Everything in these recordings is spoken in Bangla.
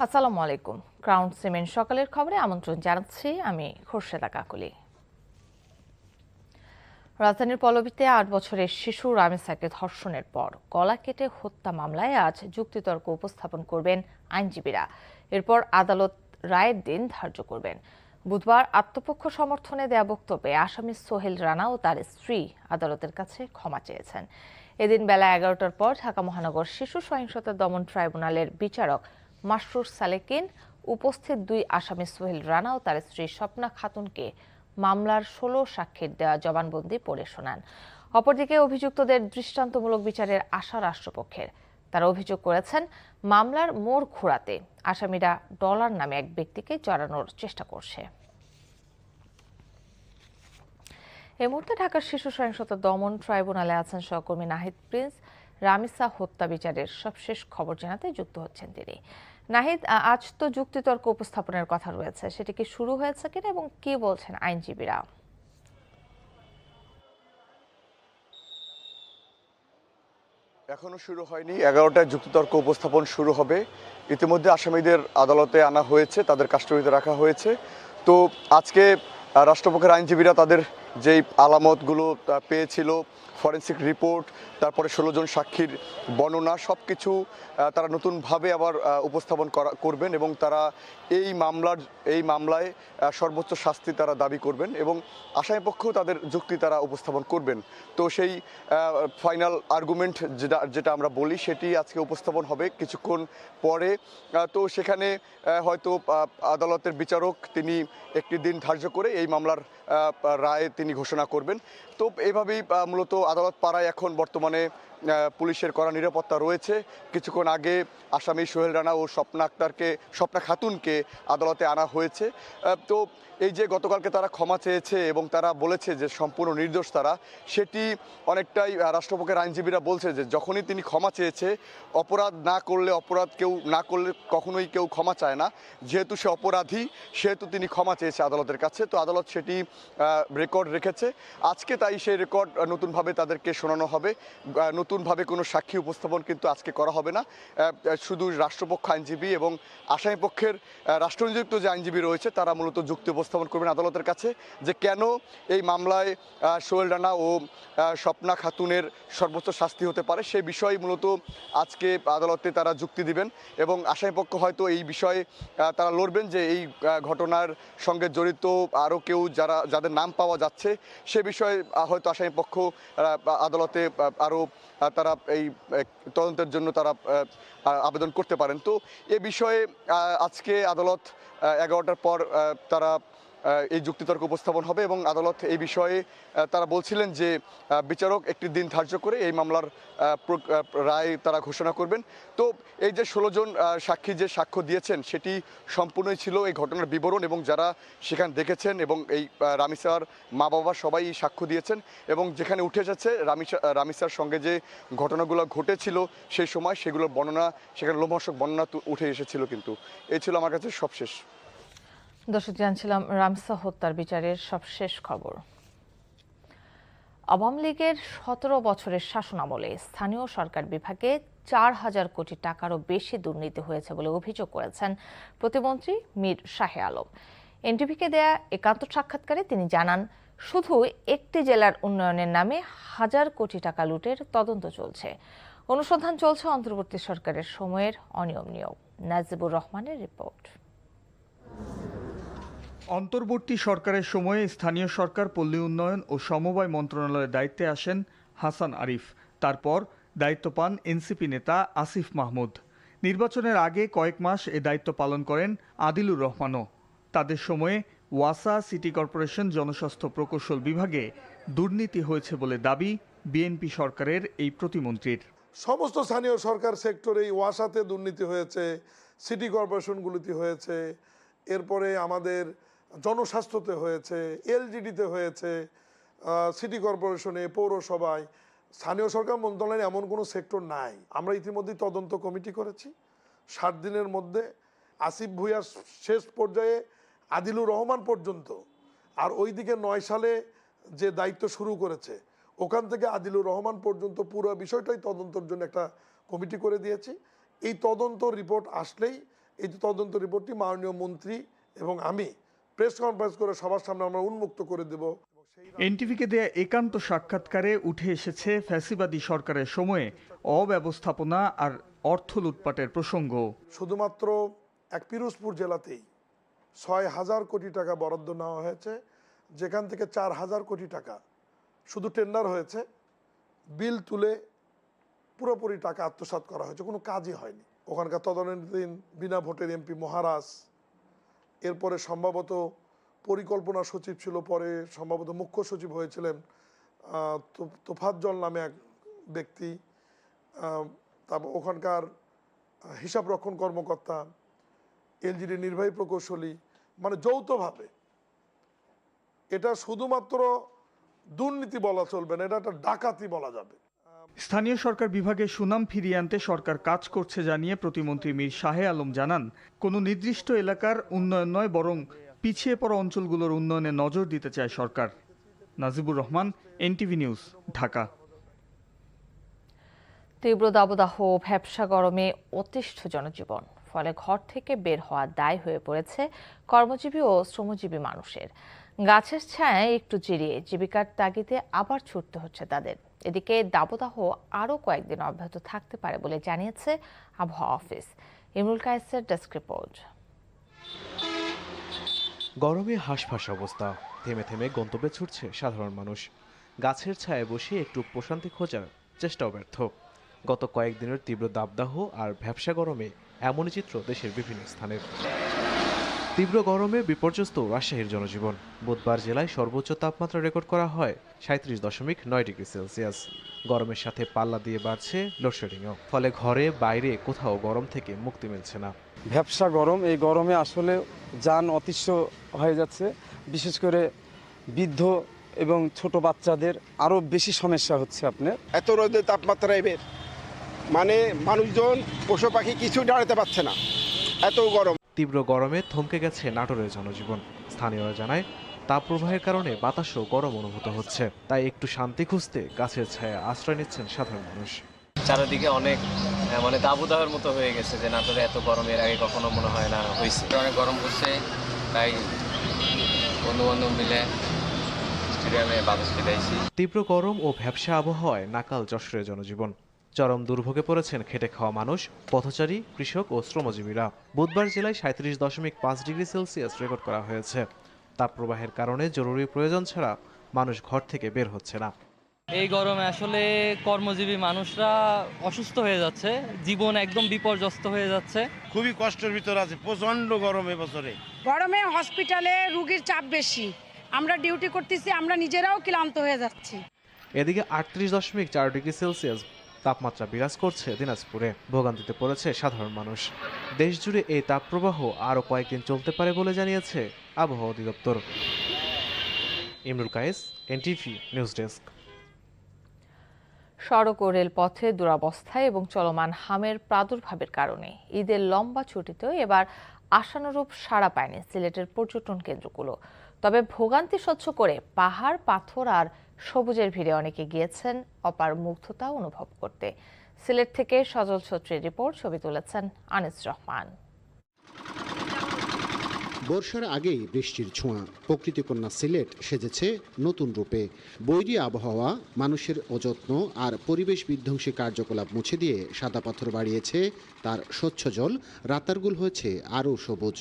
আসসালামু আলাইকুম। ক্রাউন সিমেন্ট সকালের খবরে আমন্ত্রণ জানাচ্ছি আমি খোরশেদা কাকলি। রাজধানীর পল্লবীতে ৮ বছরের শিশু রামেসাকে ধর্ষণের পর গলা কেটে হত্যা মামলায় আজ যুক্তিতর্ক উপস্থাপন করবেন আইনজীবীরা। এরপর আদালত রায়ের দিন ধার্য করবেন। বুধবার আত্মপক্ষ সমর্থনে দেয়া বক্তব্যে আসামি সোহেল রানা ও তার স্ত্রী আদালতের কাছে ক্ষমা চেয়েছেন। এদিন বেলা ১১টার পর ঢাকা মহানগর শিশু সহিংসতা দমন ট্রাইব্যুনালের বিচারক মাসরুর সালেকিন উপস্থিত দুই আসামি সোহেল রানা ও তার স্ত্রী স্বপ্না খাতুনকে মামলার ১৬ সাক্ষীর দেওয়া জবানবন্দি পড়ে শোনান। অপরদিকে অভিযুক্তদের দৃষ্টান্তমূলক বিচারের আশা রাষ্ট্রপক্ষের। তারা অভিযোগ করেছেন, মামলার মোড় ঘোরাতে আসামিরা ডলার নামে এক ব্যক্তিকে জড়ানোর চেষ্টা করছে। এই মুহূর্তে ঢাকার শিশু সহিংসতা দমন ট্রাইব্যুনালে আছেন সহকর্মী নাহিদ প্রিন্স। রামিসা হত্যা বিচারের সবশেষ খবর জানাতে যুক্ত হচ্ছেন তিনি। নাহিদ, আজ তো যুক্তিতর্ক উপস্থাপনের কথা রয়েছে, সেটি কি শুরু হয়েছে কিনা এবং কি বলছেন আইনজীবীরা? এখনো শুরু হয়নি। ১১টায় যুক্তিতর্ক উপস্থাপন শুরু হবে। ইতিমধ্যে আসামিদের আদালতে আনা হয়েছে, তাদের কাস্টডিতে রাখা হয়েছে। তো আজকে রাষ্ট্রপক্ষের আইনজীবীরা তাদের যেই আলামতগুলো পেয়েছিল, ফরেন্সিক রিপোর্ট, তারপরে ১৬ জন সাক্ষীর বর্ণনা, সব কিছু তারা নতুনভাবে আবার উপস্থাপন করবেন এবং তারা এই মামলায় সর্বোচ্চ শাস্তি তারা দাবি করবেন এবং আসামিপক্ষও তাদের যুক্তি তারা উপস্থাপন করবেন। তো সেই ফাইনাল আর্গুমেন্ট যেটা আমরা বলি, সেটি আজকে উপস্থাপন হবে কিছুক্ষণ পরে। তো সেখানে হয়তো আদালতের বিচারক তিনি একটি দিন ধার্য করে এই মামলার রায় তিনি ঘোষণা করবেন। তো এইভাবেই মূলত আদালত পাড়ায় এখন বর্তমানে পুলিশের কড়া নিরাপত্তা রয়েছে। কিছুক্ষণ আগে আসামি সোহেল রানা ও স্বপ্না খাতুনকে আদালতে আনা হয়েছে। তো এই যে গতকালকে তারা ক্ষমা চেয়েছে এবং তারা বলেছে যে সম্পূর্ণ নির্দোষ তারা, সেটি অনেকটাই রাষ্ট্রপক্ষের আইনজীবীরা বলছে যে যখনই তিনি ক্ষমা চেয়েছে, অপরাধ কেউ না করলে কখনোই কেউ ক্ষমা চায় না। যেহেতু সে অপরাধী, সেহেতু তিনি ক্ষমা চেয়েছে আদালতের কাছে। তো আদালত সেটি রেকর্ড রেখেছে। আজকে তাই সেই রেকর্ড নতুনভাবে তাদেরকে শোনানো হবে। নতুনভাবে কোনো সাক্ষী উপস্থাপন কিন্তু আজকে করা হবে না। শুধু রাষ্ট্রপক্ষ আইনজীবী এবং আসামিপক্ষের রাষ্ট্রনিযুক্ত যে আইনজীবী রয়েছে তারা মূলত যুক্তি উপস্থাপন করবেন আদালতের কাছে যে কেন এই মামলায় সোহেল রানা ও স্বপ্না খাতুনের সর্বোচ্চ শাস্তি হতে পারে, সেই বিষয়ে মূলত আজকে আদালতে তারা যুক্তি দিবেন এবং আসামিপক্ষ হয়তো এই বিষয়ে তারা লড়বেন যে এই ঘটনার সঙ্গে জড়িত আরও কেউ যাদের নাম পাওয়া যাচ্ছে, সে বিষয়ে হয়তো আসামিপক্ষ আদালতে আরও তারা এই তদন্তের জন্য তারা আবেদন করতে পারেন। তো এ বিষয়ে আজকে আদালত ১১টার পর তারা এই যুক্তিতর্ক উপস্থাপন হবে এবং আদালত এই বিষয়ে তারা বলছিলেন যে বিচারক একটি দিন ধার্য করে এই মামলার রায় তারা ঘোষণা করবেন। তো এই যে ১৬ জন সাক্ষী যে সাক্ষ্য দিয়েছেন, সেটি সম্পূর্ণই ছিল এই ঘটনার বিবরণ এবং যারা সেখানে দেখেছেন এবং এই রামিসার মা বাবা সবাই সাক্ষ্য দিয়েছেন এবং যেখানে উঠে এসেছে রামিসার সঙ্গে যে ঘটনাগুলো ঘটেছিল সেই সময় সেগুলোর বর্ণনা, সেখানে লোমহর্ষক বর্ণনা উঠে এসেছিল। কিন্তু এই ছিল আমার কাছে সবশেষ। দর্শক, জানছিলাম রামসা হত্যার বিচারের সবশেষ খবর। আওয়ামী লীগের ১৭ বছরের শাসনামলে স্থানীয় সরকার বিভাগে ৪,০০০ কোটি টাকারও বেশি দুর্নীতি হয়েছে বলে অভিযোগ করেছেন প্রতিমন্ত্রী মীর শাহে আলম। এনটিভিকে দেয়া একান্ত সাক্ষাৎকারে তিনি জানান, শুধু একটি জেলার উন্নয়নের নামে ১,০০০ কোটি টাকা লুটের তদন্ত চলছে। অনুসন্ধান চলছে অন্তর্বর্তী সরকারের সময়ের অনিয়ম নিয়েও। নাজিবুর রহমানের রিপোর্ট। অন্তর্বর্তী সরকারের সময়ে স্থানীয় সরকার, পল্লী উন্নয়ন ও সমবায় মন্ত্রণালয়ের দায়িত্বে আসেন হাসান আরিফ। তারপর দায়িত্ব পান এনসিপি নেতা আসিফ মাহমুদ। নির্বাচনের আগে কয়েক মাস এ দায়িত্ব পালন করেন আদিলুর রহমানও। তাদের সময়ে ওয়াসা সিটি কর্পোরেশন জনস্বাস্থ্য প্রকৌশল বিভাগে দুর্নীতি হয়েছে বলে দাবি বিএনপি সরকারের এই প্রতিমন্ত্রীর। সমস্ত স্থানীয় সরকার সেক্টরে ওয়াসাতে দুর্নীতি হয়েছে, সিটি কর্পোরেশনগুলিতে হয়েছে, এরপরে আমাদের জনস্বাস্থ্যতে হয়েছে, এলজিডিতে হয়েছে, সিটি কর্পোরেশনে, পৌরসভায়। স্থানীয় সরকার মন্ত্রণালয়ে এমন কোনো সেক্টর নাই। আমরা ইতিমধ্যেই তদন্ত কমিটি করেছি। 60 দিনের মধ্যে আসিফ ভুঁইয়ার শেষ পর্যায়ে আদিলুর রহমান পর্যন্ত, আর ওইদিকে 9 সালে যে দায়িত্ব শুরু করেছে ওখান থেকে আদিলুর রহমান পর্যন্ত পুরো বিষয়টাই তদন্তের জন্য একটা কমিটি করে দিয়েছি। এই তদন্ত রিপোর্ট আসলেই এই যে তদন্ত রিপোর্টটি মাননীয় মন্ত্রী এবং আমি প্রেস কনফারেন্স করে সবার সামনে আমরা উন্মুক্ত করে দেব। এনটিভিকে দেয়া একান্ত সাক্ষাৎকারে উঠে এসেছে ফ্যাসিবাদী সরকারের সময়ে অব্যবস্থাপনা আর অর্থ লুটপাটের প্রসঙ্গ। শুধুমাত্র এক পিরোজপুর জেলাতেই ৬,০০০ কোটি টাকা বরাদ্দ নেওয়া হয়েছে, যেখান থেকে ৪,০০০ কোটি টাকা শুধু টেন্ডার হয়েছে, বিল তুলে পুরোপুরি টাকা আত্মসাৎ করা হয়েছে, কোনো কাজই হয়নি। ওখানকার তদানীন্তন বিনা ভোটের এমপি মহারাজ, এরপরে সম্ভবত পরিকল্পনা সচিব ছিল, পরে সম্ভবত মুখ্য সচিব হয়েছিলেন তোফাজ্জল নামে এক ব্যক্তি, তারপর ওখানকার হিসাব রক্ষণ কর্মকর্তা, এলজিডি নির্বাহী প্রকৌশলী, মানে যৌথভাবে। এটা শুধুমাত্র দুর্নীতি বলা চলবে না, এটা একটা ডাকাতি বলা যাবে। স্থানীয় সরকার বিভাগে সুনাম ফিরিয়ে আনতে সরকার কাজ করছে জানিয়ে প্রতিমন্ত্রী মীর শাহে আলম জানান, কোনো নির্দিষ্ট এলাকার উন্নয়ন নয়, বরং পিছিয়ে পড়া অঞ্চলগুলোর উন্নয়নে নজর দিতে চায় সরকার। Najibur Rahman, NTV news, Dhaka. তীব্র দাবদাহ ও ভ্যাপসা গরমে অতিষ্ঠ জনজীবন, ফলে ঘর থেকে বের হওয়া দায় হয়ে পড়েছে কর্মজীবী ও শ্রমজীবী মানুষের। গাছের ছায়ায় একটু জিরিয়ে জীবিকার তাগিদে আবার ছুটতে হচ্ছে তাদের। এদিকে দাবদাহ আরও কয়েকদিন অব্যাহত থাকতে পারে বলে জানিয়েছে আবহাওয়া অফিস। ইমরুল কায়েসের ডেস্ক রিপোর্ট। গরমে হাঁসফাঁস অবস্থা, থেমে থেমে গন্তব্যে ছুটছে সাধারণ মানুষ। গাছের ছায়ায় বসে একটু প্রশান্তি খোঁজার চেষ্টাও ব্যর্থ। গত কয়েকদিনের তীব্র দাবদাহ আর ভ্যাপসা গরমে এমনই চিত্র দেশের বিভিন্ন স্থানের। তীব্র গরমে বিপর্যস্ত রাজশাহীর জনজীবন। বুধবার জেলায় সর্বোচ্চ তাপমাত্রা রেকর্ড করা হয় 37.9 ডিগ্রি সেলসিয়াস। গরমের সাথে পাল্লা দিয়ে বাড়ছে লোডশেডিংও, ফলে ঘরে বাইরে কোথাও গরম থেকে মুক্তি মিলছে না। ভ্যাপসা গরম, এই গরমে আসলে যান অতিষ্ঠ হয়ে যাচ্ছে। বিশেষ করে বৃদ্ধ এবং ছোট বাচ্চাদের আরও বেশি সমস্যা হচ্ছে। আপনার এত রোদের তাপমাত্রা এবার, মানে মানুষজন পশু পাখি কিছু দাঁড়াতে পারছে না, এত গরম। তীব্র গরমে থমকে গেছে নাটোরের জনজীবন। স্থানীয়রা জানায়, তাপপ্রবাহের কারণে বাতাসও গরম অনুভূত হচ্ছে। তাই একটু শান্তি খুঁজতে গাছের ছায়া আশ্রয় নিচ্ছেন সাধারণ মানুষ। চারিদিকে অনেক মানে দাবদাহের মতো হয়ে গেছে, যে নাটোরে এত গরমের আগে কখনো মনে হয় না হয়েছে। অনেক গরম পড়ছে, তাই বন্ধু বান্ধব মিলে স্টেডিয়ামে বাতাস পেটাইছি। তীব্র গরম ও ভ্যাপসা আবহাওয়ায় নাকাল যশোরের জনজীবন। চরম দুর্ভোগে পড়েছেন খেটে খাওয়া মানুষ, পথচারী, কৃষক ও শ্রমজীবীরা। বুধবার জেলায় 37.5 ডিগ্রি সেলসিয়াস রেকর্ড করা হয়েছে। তাপপ্রবাহের কারণে জরুরি প্রয়োজন ছাড়া মানুষ ঘর থেকে বের হচ্ছে না। এই গরমে আসলে কর্মজীবী মানুষরা অসুস্থ হয়ে যাচ্ছে, জীবন একদম বিপর্যস্ত হয়ে যাচ্ছে। খুবই কষ্টের ভিতর আছে, প্রচন্ড গরম এবছরে। গরমে হসপিটালে রোগীর চাপ বেশি, আমরা ডিউটি করতেছি, আমরা নিজেরাও ক্লান্ত হয়ে যাচ্ছি। এদিকে 38.4 ডিগ্রি সেলসিয়াস তাপমাত্রা বিরাজ করছে দিনাজপুরে। ভোগান্তিতে পড়েছে সাধারণ মানুষ। দেশজুড়ে এই তাপপ্রবাহ আরও কয়েকদিন চলতে পারে বলে জানিয়েছে আবহাওয়া অধিদপ্তর। Imrul Kayes, NTV news desk. সড়ক ও রেলপথে দুরবস্থায় এবং চলমান হামের প্রাদুর্ভাবের কারণে ঈদের লম্বা ছুটিতেও এবার আশানুরূপ সাড়া পায়নি সিলেটের পর্যটন কেন্দ্রগুলো। তবে ভোগান্তি সহ্য করে পাহাড়, পাথর আর সবুজের ভিড়ে অনেকে গিয়েছেন অপার মুগ্ধতা অনুভব করতে। সিলেট থেকে সজল ছত্রীর রিপোর্ট, ছবি তুলেছেন আনিস রহমান। বর্ষার আগেই বৃষ্টির ছোঁয়া, প্রকৃতিকন্যা সিলেট সেজেছে নতুন রূপে। বৈরী আবহাওয়া, মানুষের অযত্ন আর পরিবেশ বিধ্বংসী কার্যকলাপ মুছে দিয়ে সাদা পাথর বাড়িয়েছে তার স্বচ্ছ জল। রাতারগুল হয়েছে আরও সবুজ।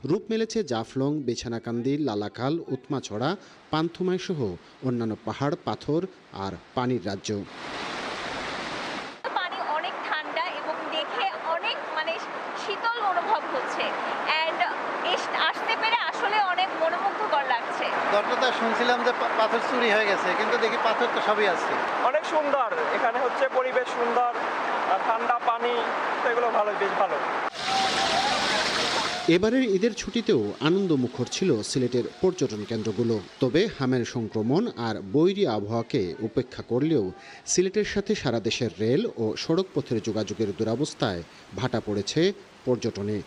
রূপ মেলেছে জাফলং, বেছানাকান্দি, লালাখাল, উৎমাছড়া, পান্থুমাই সহ অন্যান্য পাহাড়, পাথর আর পানির রাজ্য। পানি অনেক ঠান্ডা এবং দেখে অনেক মানে শীতল অনুভব হচ্ছে। আসতে পেরে আসলে অনেক মনোমুগ্ধকর লাগছে। গতটা শুনছিলাম যে পাথর চুরি হয়ে গেছে, কিন্তু দেখি পাথর তো সবই আছে। অনেক সুন্দর, এখানে হচ্ছে পরিবেশ সুন্দর, ঠান্ডা পানি, সেগুলো ভালো, বেশ ভালো। এবারের ঈদের ছুটিতেও আনন্দমুখর ছিল সিলেটের পর্যটন কেন্দ্রগুলো। তবে হামের সংক্রমণ আর বৈরী আবহাওয়াকে উপেক্ষা করলেও সিলেটের সাথে সারা দেশের রেল ও সড়ক পথের যোগাযোগের দুরবস্থায় ভাটা পড়েছে পর্যটনে।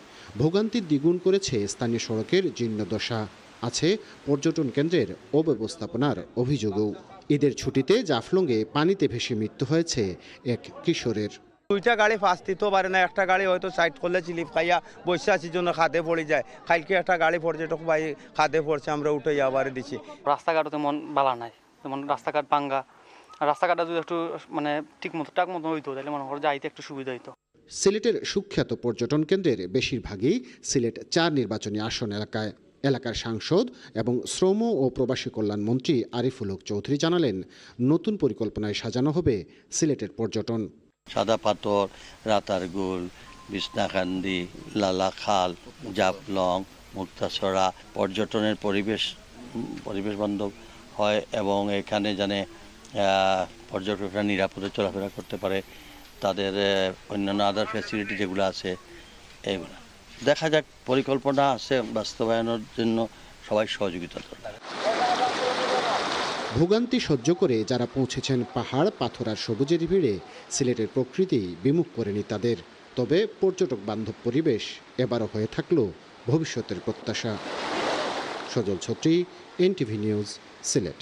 ভোগান্তি দ্বিগুণ করেছে স্থানীয় সড়কের জীর্ণদশা। আছে পর্যটন কেন্দ্রের অব্যবস্থাপনার অভিযোগও। ঈদের ছুটিতে জাফলংয়ে পানিতে ভেসে মৃত্যু হয়েছে এক কিশোরের। দুইটা গাড়ি ফাঁস দিতেও পারে না, একটা গাড়ি হয়তো সাইড করলে চিলিপ খাইয়া বসে আছি জন্য খাদে পড়ে যায়। কালকে একটা গাড়ি পর্যটক ভাই খাদে পড়ছে, আমরা উঠে আবার দিছি। রাস্তাঘাটও তেমন বালা নাই, যেমন রাস্তাঘাট ভাঙ্গা, রাস্তাঘাটটা যদি একটু মানে টাক মতো হইতো তাহলে মনে করো যাইতে একটু সুবিধা হইতো। সিলেটের সুখ্যাত পর্যটন কেন্দ্রের বেশিরভাগই সিলেট 4 নির্বাচনী আসন এলাকার সাংসদ এবং শ্রম ও প্রবাসী কল্যাণ মন্ত্রী আরিফুল হক চৌধুরী জানালেন, নতুন পরিকল্পনায় সাজানো হবে সিলেটের পর্যটন। সাদা পাথর, রাতারগুল, বিছনাকান্দি, লালাখাল, জাফলং, মুক্তাছড়া পর্যটনের পরিবেশ বান্ধব হয় এবং এখানে জানে পর্যটকরা নিরাপদে চলাফেরা করতে পারে, তাদের অন্যান্য আদার ফ্যাসিলিটি যেগুলো আছে এগুলো দেখা যাক। পরিকল্পনা আছে, বাস্তবায়নের জন্য সবাই সহযোগিতা দরকার। ভোগান্তি সহ্য করে যারা পৌঁছেছেন পাহাড়, পাথর আর সবুজের ভিড়ে সিলেটের প্রকৃতি বিমুখ করেনি তাদের। তবে পর্যটক বান্ধব পরিবেশ এবারও হয়ে থাকলো ভবিষ্যতের প্রত্যাশা। সজল ছত্রী, এনটিভি নিউজ, সিলেট।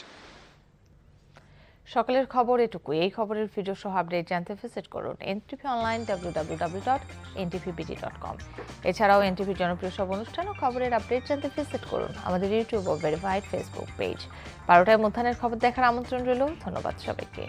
সকালের খবর এটুকুই। এই খবরের ভিডিও সহ আপডেট জানতে ভিজিট করুন এনটিভি অনলাইন www.ntvbt.com। এছাড়াও এনটিভির জনপ্রিয় সব অনুষ্ঠান ও খবরের আপডেট জানতে ভিজিট করুন আমাদের ইউটিউব ও ভেরিফাইড ফেসবুক পেজ। 12টায় মধ্যাহ্নের খবর দেখার আমন্ত্রণ রইল। ধন্যবাদ সবাইকে।